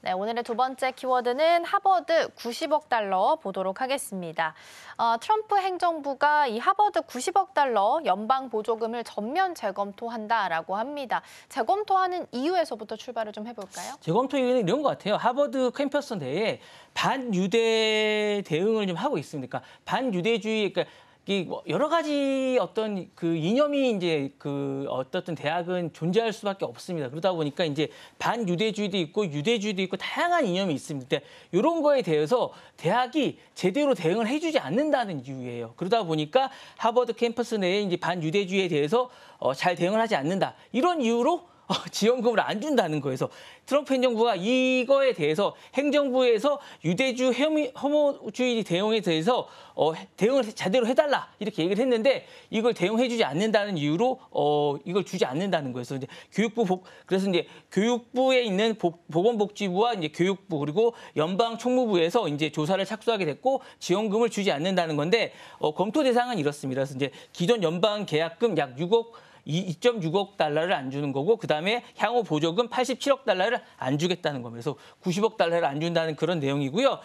네, 오늘의 두 번째 키워드는 하버드 90억 달러 보도록 하겠습니다. 트럼프 행정부가 이 하버드 90억 달러 연방 보조금을 전면 재검토한다라고 합니다. 재검토하는 이유에서부터 출발을 좀 해볼까요? 재검토 이유는 이런 것 같아요. 하버드 캠퍼스 내에 반유대 대응을 좀 하고 있습니다. 그러니까 반유대주의, 그러니까 여러 가지 어떤 그 이념이 이제 그 어떤 대학은 존재할 수밖에 없습니다. 그러다 보니까 이제 반유대주의도 있고 유대주의도 있고 다양한 이념이 있습니다. 이런 거에 대해서 대학이 제대로 대응을 해주지 않는다는 이유예요. 그러다 보니까 하버드 캠퍼스 내에 이제 반유대주의에 대해서 잘 대응을 하지 않는다. 이런 이유로 지원금을 안 준다는 거예요. 그래서 트럼프 행정부가 이거에 대해서 행정부에서 유대주 혐오주의 대응에 대해서 대응을 제대로 해달라 이렇게 얘기를 했는데 이걸 대응해주지 않는다는 이유로 이걸 주지 않는다는 거예요. 그래서 이제 그래서 이제 교육부에 있는 보건복지부와 이제 교육부 그리고 연방 총무부에서 이제 조사를 착수하게 됐고 지원금을 주지 않는다는 건데 검토 대상은 이렇습니다. 그래서 이제 기존 연방 계약금 약 2.6억 달러를 안 주는 거고 그다음에 향후 보조금 87억 달러를 안 주겠다는 겁니다. 그래서 90억 달러를 안 준다는 그런 내용이고요.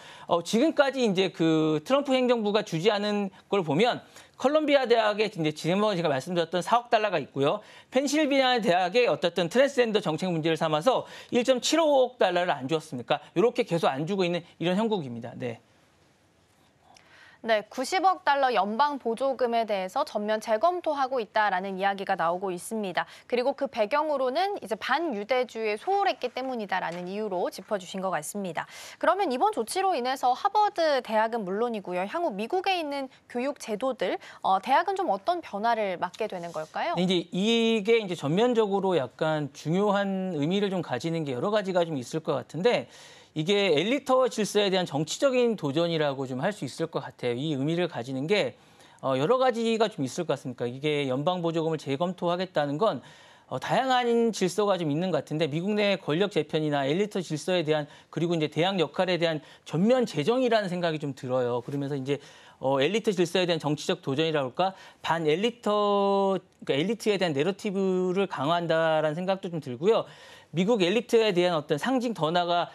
지금까지 이제 그 트럼프 행정부가 주지 않은 걸 보면 컬럼비아 대학에 이제 지난번에 제가 말씀드렸던 4억 달러가 있고요. 펜실베니아 대학의 어떻든 트랜스젠더 정책 문제를 삼아서 1.75억 달러를 안 주었습니까? 이렇게 계속 안 주고 있는 이런 형국입니다. 네. 네, 90억 달러 연방 보조금에 대해서 전면 재검토하고 있다라는 이야기가 나오고 있습니다. 그리고 그 배경으로는 이제 반유대주의에 소홀했기 때문이다라는 이유로 짚어주신 것 같습니다. 그러면 이번 조치로 인해서 하버드 대학은 물론이고요. 향후 미국에 있는 교육 제도들, 대학은 좀 어떤 변화를 맞게 되는 걸까요? 이제 이게 이제 전면적으로 약간 중요한 의미를 좀 가지는 게 여러 가지가 좀 있을 것 같은데 이게 엘리트 질서에 대한 정치적인 도전이라고 좀 할 수 있을 것 같아요. 이 의미를 가지는 게 여러 가지가 좀 있을 것 같습니다. 이게 연방 보조금을 재검토하겠다는 건 다양한 질서가 좀 있는 것 같은데 미국 내 권력 재편이나 엘리트 질서에 대한 그리고 이제 대학 역할에 대한 전면 재정이라는 생각이 좀 들어요. 그러면서 이제 엘리트 질서에 대한 정치적 도전이라고 할까 그러니까 엘리트에 대한 내러티브를 강화한다라는 생각도 좀 들고요. 미국 엘리트에 대한 어떤 상징 더 나아가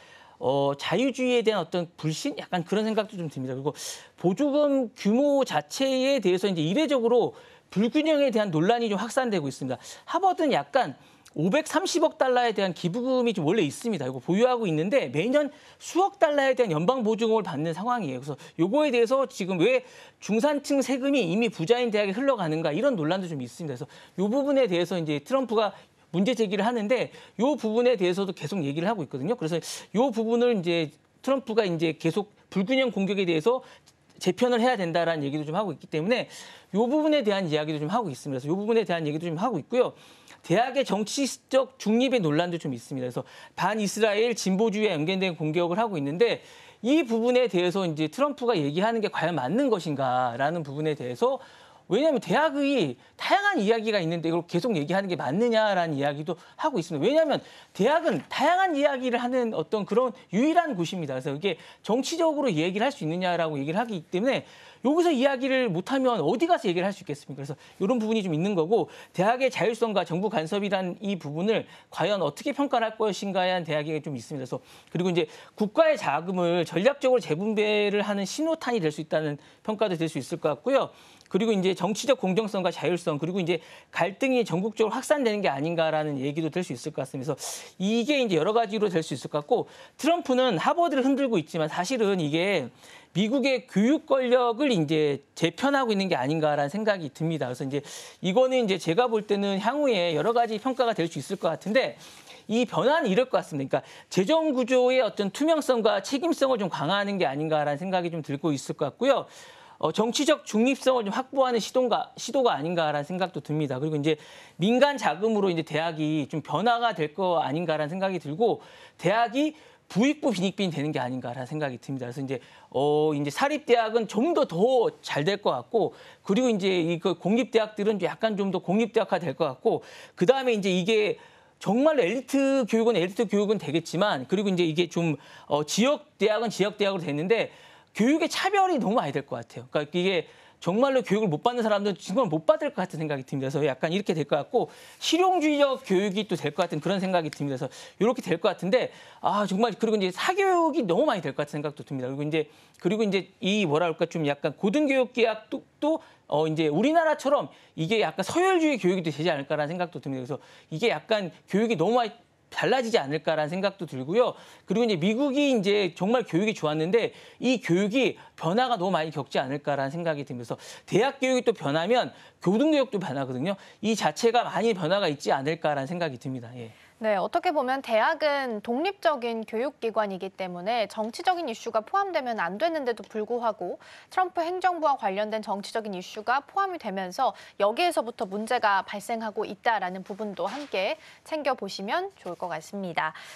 자유주의에 대한 어떤 불신? 약간 그런 생각도 좀 듭니다. 그리고 보조금 규모 자체에 대해서 이제 이례적으로 불균형에 대한 논란이 좀 확산되고 있습니다. 하버드는 약간 530억 달러에 대한 기부금이 좀 원래 있습니다. 이거 보유하고 있는데 매년 수억 달러에 대한 연방 보조금을 받는 상황이에요. 그래서 요거에 대해서 지금 왜 중산층 세금이 이미 부자인 대학에 흘러가는가 이런 논란도 좀 있습니다. 그래서 요 부분에 대해서 이제 트럼프가 문제 제기를 하는데 이 부분에 대해서도 계속 얘기를 하고 있거든요. 그래서 이 부분을 이제 트럼프가 이제 계속 불균형 공격에 대해서 재편을 해야 된다라는 얘기도 좀 하고 있기 때문에 이 부분에 대한 이야기도 좀 하고 있습니다. 그래서 이 부분에 대한 얘기도 좀 하고 있고요. 대학의 정치적 중립의 논란도 좀 있습니다. 그래서 반이스라엘 진보주의에 연계된 공격을 하고 있는데 이 부분에 대해서 이제 트럼프가 얘기하는 게 과연 맞는 것인가라는 부분에 대해서 왜냐하면 대학의 다양한 이야기가 있는데 이걸 계속 얘기하는 게 맞느냐라는 이야기도 하고 있습니다. 왜냐하면 대학은 다양한 이야기를 하는 어떤 그런 유일한 곳입니다. 그래서 이게 정치적으로 얘기를 할 수 있느냐라고 얘기를 하기 때문에 여기서 이야기를 못하면 어디 가서 얘기를 할 수 있겠습니까? 그래서 이런 부분이 좀 있는 거고 대학의 자율성과 정부 간섭이란 이 부분을 과연 어떻게 평가를 할 것인가에 대한 대학이 좀 있습니다. 그래서 그리고 이제 국가의 자금을 전략적으로 재분배를 하는 신호탄이 될 수 있다는 평가도 될 수 있을 것 같고요. 그리고 이제 정치적 공정성과 자율성 그리고 이제 갈등이 전국적으로 확산되는 게 아닌가라는 얘기도 될 수 있을 것 같습니다. 그래서 이게 이제 여러 가지로 될 수 있을 것 같고 트럼프는 하버드를 흔들고 있지만 사실은 이게 미국의 교육 권력을 이제 재편하고 있는 게 아닌가라는 생각이 듭니다. 그래서 이제 이거는 이제 제가 볼 때는 향후에 여러 가지 평가가 될 수 있을 것 같은데 이 변화는 이럴 것 같습니다. 그러니까 재정 구조의 어떤 투명성과 책임성을 좀 강화하는 게 아닌가라는 생각이 좀 들고 있을 것 같고요. 정치적 중립성을 좀 확보하는 시도가 아닌가라는 생각도 듭니다. 그리고 이제 민간 자금으로 이제 대학이 좀 변화가 될 거 아닌가라는 생각이 들고 대학이 부익부 빈익빈이 되는 게 아닌가라는 생각이 듭니다. 그래서 이제 사립대학은 좀 더 잘 될 것 같고 그리고 이제 이 공립대학들은 약간 좀 더 공립대학화 될 것 같고 그 다음에 이제 이게 정말 엘리트 교육은 되겠지만 그리고 이제 이게 좀 지역 대학은 지역 대학으로 됐는데 교육의 차별이 너무 많이 될 것 같아요. 그러니까 이게 정말로 교육을 못 받는 사람들은 정말 못 받을 것 같은 생각이 듭니다. 그래서 약간 이렇게 될 것 같고 실용주의적 교육이 또 될 것 같은 그런 생각이 듭니다. 그래서 이렇게 될 것 같은데 정말 그리고 이제 사교육이 너무 많이 될 것 같은 생각도 듭니다. 그리고 이제 이 뭐라 할까 좀 약간 고등교육 계약도 이제 우리나라처럼 이게 약간 서열주의 교육이 되지 않을까라는 생각도 듭니다. 그래서 이게 약간 교육이 너무 많이 달라지지 않을까라는 생각도 들고요. 그리고 이제 미국이 이제 정말 교육이 좋았는데 이 교육이 변화가 너무 많이 겪지 않을까라는 생각이 들면서 대학 교육이 또 변하면 고등교육도 변하거든요. 이 자체가 많이 변화가 있지 않을까라는 생각이 듭니다. 예. 네, 어떻게 보면 대학은 독립적인 교육기관이기 때문에 정치적인 이슈가 포함되면 안 되는데도 불구하고 트럼프 행정부와 관련된 정치적인 이슈가 포함이 되면서 여기에서부터 문제가 발생하고 있다라는 부분도 함께 챙겨보시면 좋을 것 같습니다.